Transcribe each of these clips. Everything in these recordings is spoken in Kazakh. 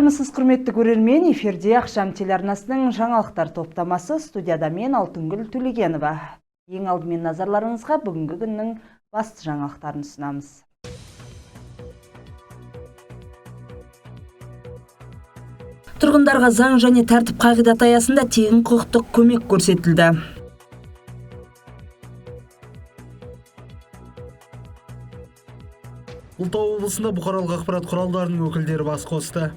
Армысыз құрметті көрермен, эфирде Ақшам телеарнасының жаңалықтар топтамасы, студияда мен Алтынгүл Төлегенова. Ең алдымен назарларыңызға бүгінгі күннің басты жаңалықтарын ұсынамыз. Тұрғындарға заң және тәртіп қағидаты аясында тегін құқықтық көмек көрсетілді. Ұлытау облысында бұқаралық ақпарат құралдарының өкілдері бас қосты.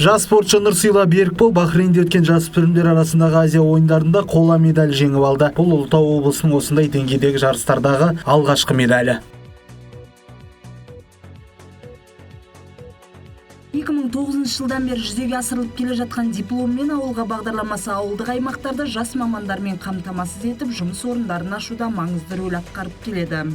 Жас спортшы Нұрсила Берікбол Бахрейнде өткен жасөспірімдер арасындағы Азия ойындарында қола медаль жеңіп алды. Бұл Ұлытау облысының осындай деңгейдегі жарыстардағы алғашқы медалі. 2009 жылдан бері жүзеге асырылып келе жатқан дипломмен ауылға бағдарламасы ауылдық аймақтарда жас мамандармен қамтамасыз етіп, жұмыс орындарын ашуда маңызды рөл атқарып келеді.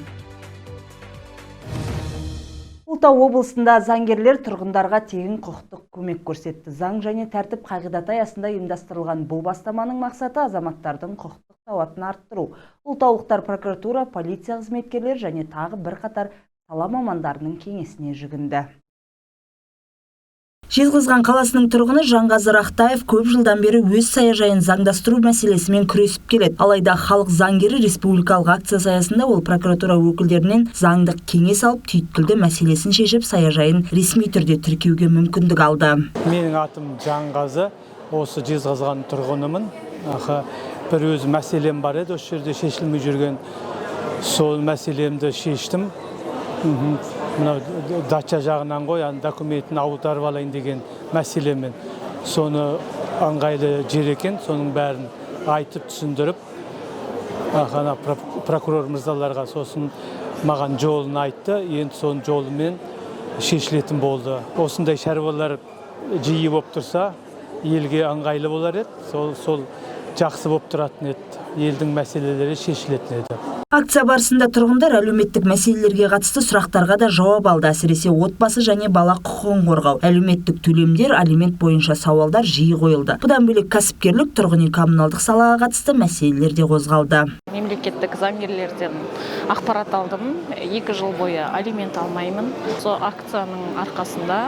Ұлытау облысында заңгерлер тұрғындарға тегін құқықтық көмек көрсетті. Заң және тәртіп қағидаты аясында ұйымдастырылған бұл бастаманың мақсаты азаматтардың құқықтық сауатын арттыру. Ұлытаулықтар прокуратура, полиция қызметкерлері және тағы бірқатар сала мамандарының кеңесіне жүгінді. Жезқазған қаласының тұрғыны Жанғазы Рақтаев көп жылдан бері өз саяжайын заңдастыру мәселесімен күресіп келеді. Алайда халық заңгері республикалық акциясы аясында ол прокуратура өкілдерінен заңдық кеңес алып, түйткілді мәселесін шешіп, саяжайын ресми түрде тіркеуге мүмкіндік алды. Менің атым Жанғазы, осы Жезқазған тұрғынымын. Бір өз мәселем бар еді, осы жерде шешілмей жүрген, сол мәселемді шештім. Мына дача жағынан ғой, документін аударып алайын деген мәселемен. Соны ыңғайлы жер екен, соның бәрін айтып түсіндіріп, прокурор мырзаларға сосын маған жолын айтты, енді соның жолымен шешілетін болды. Осындай шаруалар жиі болып тұрса, елге ыңғайлы болар еді, сол жақсы болып тұратын еді, елдің мәселелері шешілетін еді. Акция барысында тұрғындар әлеуметтік мәселелерге қатысты сұрақтарға да жауап алды. Әсіресе отбасы және бала құқығын қорғау, әлеуметтік төлемдер, алимент бойынша сауалдар жиі қойылды. Бұдан бөлек кәсіпкерлік, тұрғын үй коммуналдық салаға қатысты мәселелер де қозғалды. Мемлекеттік заңгерлерден ақпарат алдым. 2 жыл бойы алимент алмаймын. Сол акцияның арқасында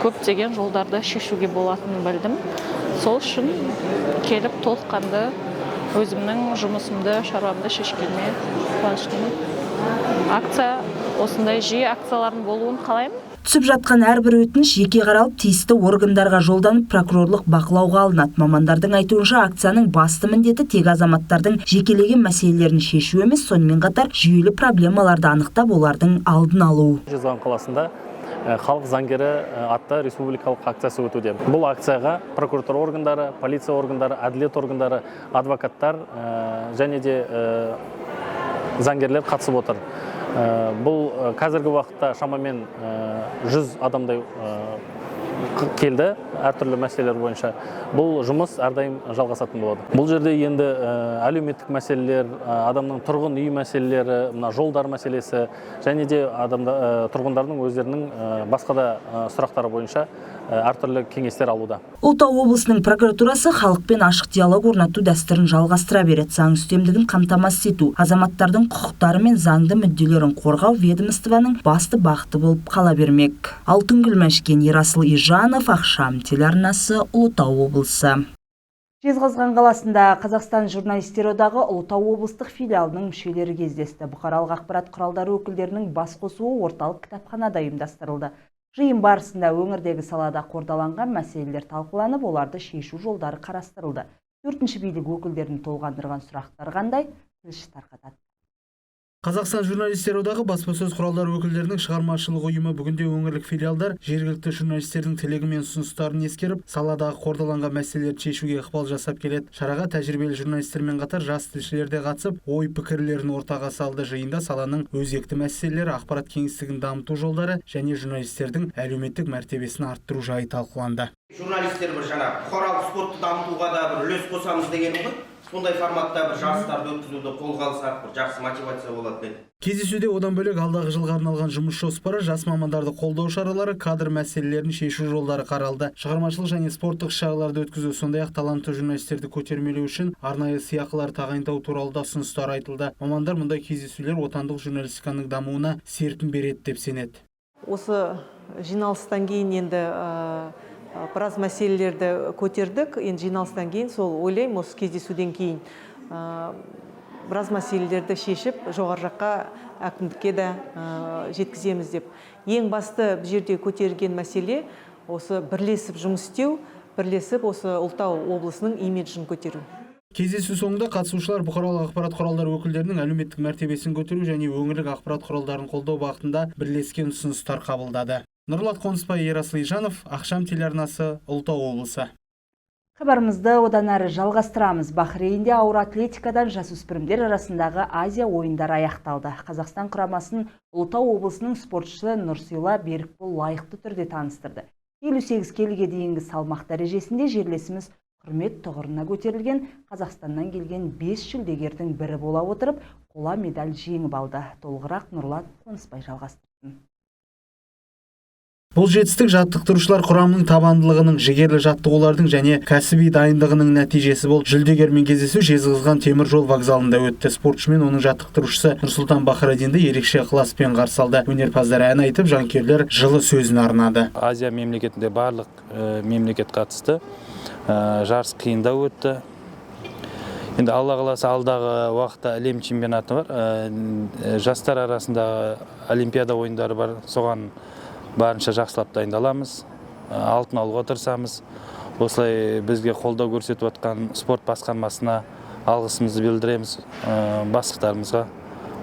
көптеген жолдарды шешуге болатынын білдім. Сол үшін келіп толыққанды өзімнің жұмысымды, шаруамды шешкеніме қуаныштымын. Акция, осындай жиі акциялардың болуын қалаймын. Түсіп жатқан әрбір өтініш жеке қаралып, тиісті органдарға жолданып, прокурорлық бақылауға алынады. Мамандардың айтуынша, акцияның басты міндеті тек азаматтардың жекелеген мәселелерін шешу емес, сонымен қатар жүйелі проблемаларды анықтап, олардың алдын алу. Жезқазған қаласында халық заңгері атты республикалық акциясы өтуде. Бұл акцияға прокуратура органдары, полиция органдары, әділет органдары, адвокаттар және де заңгерлер қатысып отыр. Бұл қазіргі уақытта шамамен 100 адамдай келді, әртүрлі мәселелер бойынша. Бұл жұмыс әрдайым жалғасатын болады. Бұл жерде енді әлеуметтік мәселелер, адамның тұрғын үй мәселелері, жолдар мәселесі және де тұрғындардың өздерінің басқа да сұрақтары бойынша әртүрлі кеңестер алуда. Ұлытау облысының прокуратурасы халықпен ашық диалог орнату дәстүрін жалғастыра береді. Заң үстемдігін қамтамасыз ету, азаматтардың құқықтары мен заңды мүдделерін қорғау ведомствоның басты бағыты болып қала бермек. Алтынгүл Мәшкен, Ерасыл Ижанов, Ақшам телеарнасы, Ұлытау облысы. Жезқазған қаласында Қазақстан журналистер одағы Ұлытау облыстық филиалының мүшелері кездесті. Бұқаралық ақпарат құралдары өкілдерінің бас қосуы орталық кітапханада ұйымдастырылды. Жиын барысында өңірдегі салада қордаланған мәселелер талқыланып, оларды шешу жолдары қарастырылды. 4-ші билік өкілдерін толғандырған сұрақтар қандай? Тілші тарқатады. Қазақстан журналистер одағы баспасөз құралдары өкілдерінің шығармашылық ұйымы бүгінде өңірлік филиалдар жергілікті журналистердің тілегі мен ұсыныстарын ескеріп, саладағы қордаланған мәселелерді шешуге ықпал жасап келеді. Шараға тәжірибелі журналистермен қатар жас тілшілер де қатысып, ой пікірлерін ортаға салды. Жиында саланың өзекті мәселелері, ақпарат кеңістігін дамыту жолдары және журналистердің әлеуметтік мәртебесін арттыру жайы талқыланды. Журналистер бір жаңа бұқаралық спортты дамытуға да бір үлес қосамыз деген ғой. сондай форматта бір жарыстарды өткізуді қолға алсақ, бір жақсы мотивация болады деді. Кездесуде одан бөлек алдағы жылға арналған жұмыс жоспары, жас мамандарды қолдау шаралары, кадр мәселелерін шешу жолдары қаралды. Шығармашылық және спорттық іс-шараларды өткізу, сондай-ақ талантты журналистерді көтермелеу үшін арнайы сыйақылар тағайындау туралы да ұсыныстар айтылды. Мамандар мұндай кездесулер отандық журналистиканың дамуына серпін береді деп сенеді. Осы жиналыстан кейін енді біраз мәселелерді көтердік. Енді жиналыстан кейін сол ойлаймын, осы кездесуден кейін біраз мәселелерді шешіп, жоғары жаққа әкімдікке де жеткіземіз деп. Ең басты бұл жерде көтерілген мәселе осы бірлесіп жұмыс істеу, бірлесіп осы Ұлытау облысының имиджін көтеру. Кездесу соңында қатысушылар бұқаралық ақпарат құралдары өкілдерінің әлеуметтік мәртебесін көтеру және өңірлік ақпарат құралдарын қолдау бағытында бірлескен ұсыныстар қабылдады. Нұрлат Қонысбай, Ерасыл Ижанов, Ақшам телеарнасы, Ұлытау облысы. Хабарымызды одан әрі жалғастырамыз. Бахрейнде ауыр атлетикадан жасөспірімдер арасындағы Азия ойындары аяқталды. Қазақстан құрамасын Ұлытау облысының спортшысы Нұрсила Берікбол лайықты түрде таныстырды. 58 келіге дейінгі салмақ дәрежесінде жерлесіміз құрмет тұғырына көтерілген Қазақстаннан келген 5 жүлдегердің бірі бола отырып, қола медаль жеңіп алды. Толығырақ Нұрлат Қонысбай жалғастырсын. Бұл жетістік жаттықтырушылар құрамының табандылығының, жігерлі жаттығулардың және кәсіби дайындығының нәтижесі болды. Жүлдегермен кездесу Жезқазған темір жол вокзалында өтті. Спортшымен оның жаттықтырушысы Нұрсұлтан Бахрадинді ерекше ықыласпен қарсы алды. Өнерпаздар ән айтып, жанкүйерлер жылы сөзін арнады. Азия мемлекетінде барлық мемлекет қатысты. Жарыс қиында өтті. Енді Алла қаласа алдағы уақытта әлем чемпионаты бар. Жастар арасында олимпиада ойындары бар. Соған барынша жақсылап дайындаламыз, алтын алуға тырысамыз. Осылай бізге қолдау көрсетіп отқан спорт басқармасына алғысымызды білдіреміз, бастықтарымызға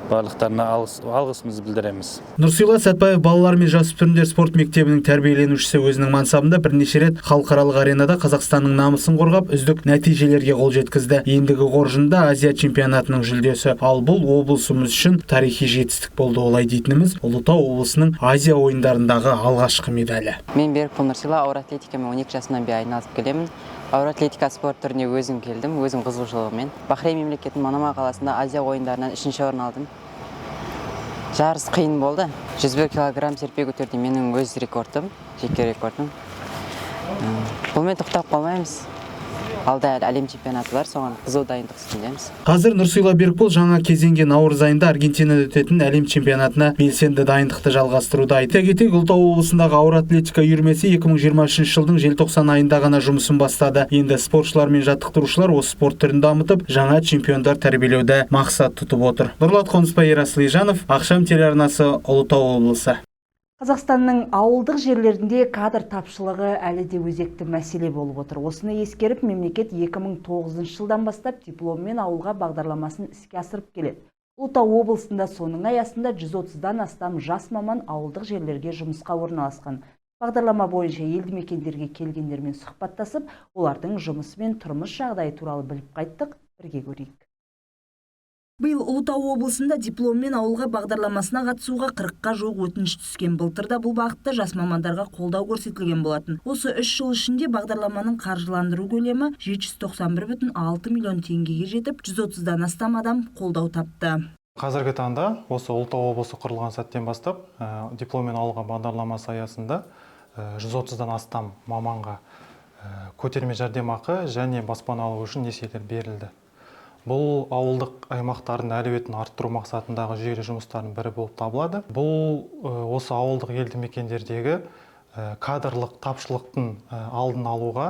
барлықтарына алғысымызды білдіреміз. Нұрсила Сәтбаев балалар мен жасөспірімдер спорт мектебінің тәрбиеленушісі, өзінің мансабында бірнеше рет халықаралық аренада Қазақстанның намысын қорғап, үздік нәтижелерге қол жеткізді. Ендігі қоржында Азия чемпионатының жүлдесі. Ал бұл облысымыз үшін тарихи жетістік болды. Олай дейтініміз Ұлытау облысының Азия ойындарындағы алғашқы медалі. Мен Берікбол Нұрсила, ауыр атлетикамен 12 жасымнан бері айналысып келемін. Ауыр атлетика спорт түріне өзім келдім, өзім қызығушылығымен. Бахрейн мемлекетінің Манама қаласында Азия ойындарынан 3-ші орын алдым. Жарыс қиын болды. 101 килограмм серпе көтерді, менің өз рекордым, жеке рекордым. Бұлмен тоқтап қалмаймыз. Алда әлем чемпионаты бар, соған қызу дайындық үстіндеміз. Қазір Нұрсила Берікбол жаңа кезеңге наурыз айында Аргентинада өтетін әлем чемпионатына белсенді дайындықты жалғастыруда. Айта кетейік, Ұлытау облысындағы ауыр атлетика үйірмесі 2023 жылдың желтоқсан айында ғана жұмысын бастады. Енді спортшылар мен жаттықтырушылар осы спорт түрін дамытып, жаңа чемпиондар тәрбиелеуді мақсат тұтып отыр. Нұрлат Қонысбай, Ерасыл Ижанов, Ақшам телеарнасы, Ұлытау облысы. Қазақстанның ауылдық жерлерінде кадр тапшылығы әлі де өзекті мәселе болып отыр. Осыны ескеріп, мемлекет 2009 жылдан бастап дипломмен ауылға бағдарламасын іске асырып келеді. Ұлытау облысында соның аясында 130-дан астам жас маман ауылдық жерлерге жұмысқа орналасқан. Бағдарлама бойынша елді мекендерге келгендермен сұхбаттасып, олардың жұмысы мен тұрмыс жағдайы туралы біліп қайттық, бірге көрейік. Биыл Ұлытау облысында дипломмен ауылға бағдарламасына қатысуға 40-қа жуық өтініш түскен. Былтырда бұл бағытта жас мамандарға қолдау көрсетілген болатын. Осы 3 жыл ішінде бағдарламаның қаржыландыру көлемі 791,6 миллион теңгеге жетіп, 130-дан астам адам қолдау тапты. Қазіргі таңда осы Ұлытау облысы құрылған сәттен бастап дипломмен ауылға бағдарламасы аясында 130-дан астам маманға көтерме жәрдемақы және баспана алу үшін несиелер берілді. Бұл ауылдық аймақтардың әлеуетін арттыру мақсатындағы жүйелі жұмыстардың бірі болып табылады. Бұл осы ауылдық елді мекендердегі кадрлық тапшылықтың алдын алуға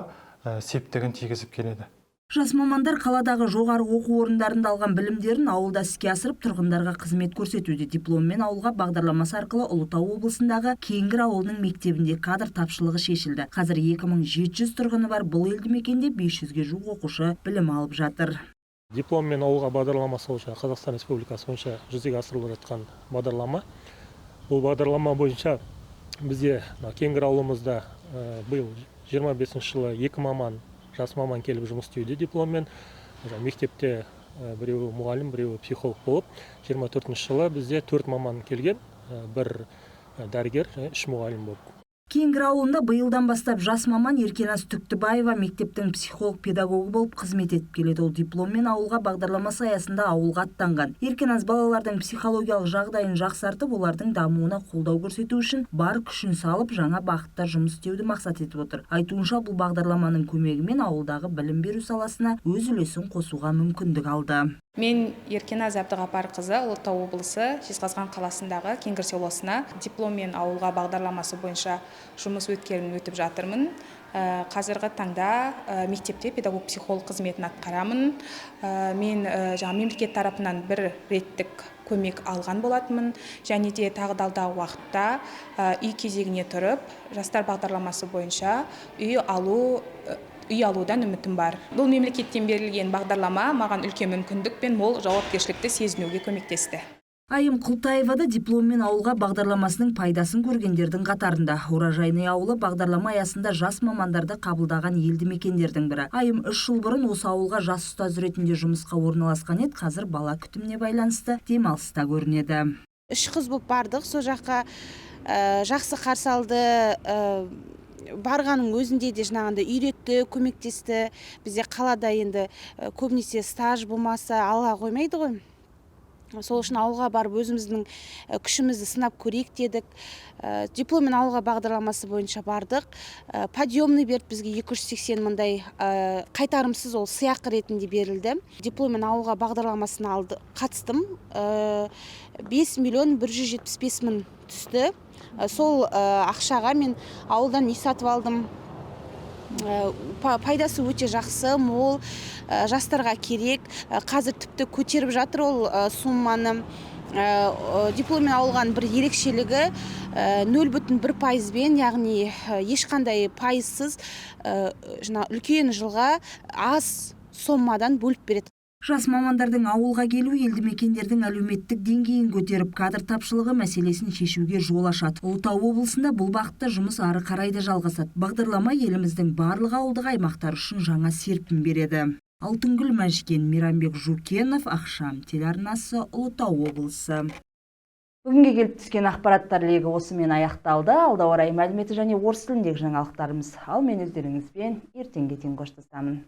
септігін тигізіп келеді. Жас мамандар қаладағы жоғары оқу орындарында алған білімдерін ауылда іске асырып, тұрғындарға қызмет көрсетуде. Дипломмен ауылға бағдарламасы арқылы Ұлытау облысындағы Кеңгір ауылының мектебінде кадр тапшылығы шешілді. Қазір 2700 тұрғыны бар бұл елді мекенде 500-ге жуық оқушы білім алып жатыр. Дипломмен ауылға бағдарламасы бойынша Қазақстан Республикасы бойынша жүзеге асырылып жатқан бағдарлама. Бұл бағдарлама бойынша бізде Кеңгір ауылымызда биыл 25 жылы 2 маман, жас маман келіп жұмыс істеуде дипломмен. Мектепте біреуі мұғалім, біреуі психолог болып, 24 жылы бізде 4 маман келген, 1 дәрігер және 3 мұғалім болып. Кеңгір ауылында биылдан бастап жас маман Еркеназ Түктібаева мектептің психолог-педагогы болып қызмет етіп келеді. Ол дипломмен ауылға бағдарламасы аясында ауылға аттанған. Еркеназ балалардың психологиялық жағдайын жақсартып, олардың дамуына қолдау көрсету үшін бар күшін салып, жаңа бағытта жұмыс істеуді мақсат етіп отыр. Айтуынша, бұл бағдарламаның көмегімен ауылдағы білім беру саласына өз үлесін қосуға мүмкіндік алды. Мен Еркеназ Әбдіғапарқызы, Ұлытау облысы Жезқазған қаласындағы Кеңгір селосына дипломмен ауылға бағдарламасы бойынша жұмыс өткерімін өтіп жатырмын. Қазіргі таңда мектепте педагог-психолог қызметін атқарамын. Мен мемлекет тарапынан бір реттік көмек алған болатынмын, және де тағы да алдағы уақытта үй кезегіне тұрып, жастар бағдарламасы бойынша үй алудан үмітім бар. Бұл мемлекеттен берілген бағдарлама маған үлкен мүмкіндік пен мол жауапкершілікті сезінуге көмектесті. Айым Құлтаева да дипломмен ауылға бағдарламасының пайдасын көргендердің қатарында. Оражайный ауылы бағдарлама аясында жас мамандарды қабылдаған елді мекендердің бірі. Айым 3 жыл бұрын осы ауылға жас ұстаз ретінде жұмысқа орналасқан еді, қазір бала күтіміне байланысты демалыста көрінеді. 3 қыз болып бардық, сол жаққа жақсы қарсы алды. Барғаның өзінде де жаңағындай үйретті, көмектесті. Бізде қалада енді көбінесе стаж болмаса алға қоймайды ғой. Сол үшін ауылға барып өзіміздің күшімізді сынап көрейік дедік. Дипломмен ауылға бағдарламасы бойынша бардық. Подъемный берді бізге 280 мыңдай, қайтарымсыз ол сыйақы ретінде берілді. Дипломмен ауылға бағдарламасына қатыстым. 5 миллион 175 мың түсті. Сол ақшаға мен ауылдан үй сатып алдым. Пайдасы өте жақсы, мол, жастарға керек. Қазір тіпті көтеріп жатыр ол сумманы. Дипломмен алған бір ерекшелігі 0,1%-бен, яғни ешқандай пайызсыз үлкен жылға аз сомадан бөліп береді. Жас мамандардың ауылға келу елді мекендердің әлеуметтік деңгейін көтеріп, кадр тапшылығы мәселесін шешуге жол ашады. Ұлытау облысында бұл бағытта жұмыс ары қарай да жалғасады. Бағдарлама еліміздің барлық ауылдық аймақтар үшін жаңа серпін береді. Алтынгүл Мәжкен, Мейрамбек Жукенов, Ақшам телеарнасы, Ұлытау облысы. Бүгінге келіп түскен ақпараттар легі осымен аяқталды. Алда орай мәліметі және орыс тіліндегі жаңалықтарымыз. Ал мен өздеріңізбен ертеңге дейін қоштасамын.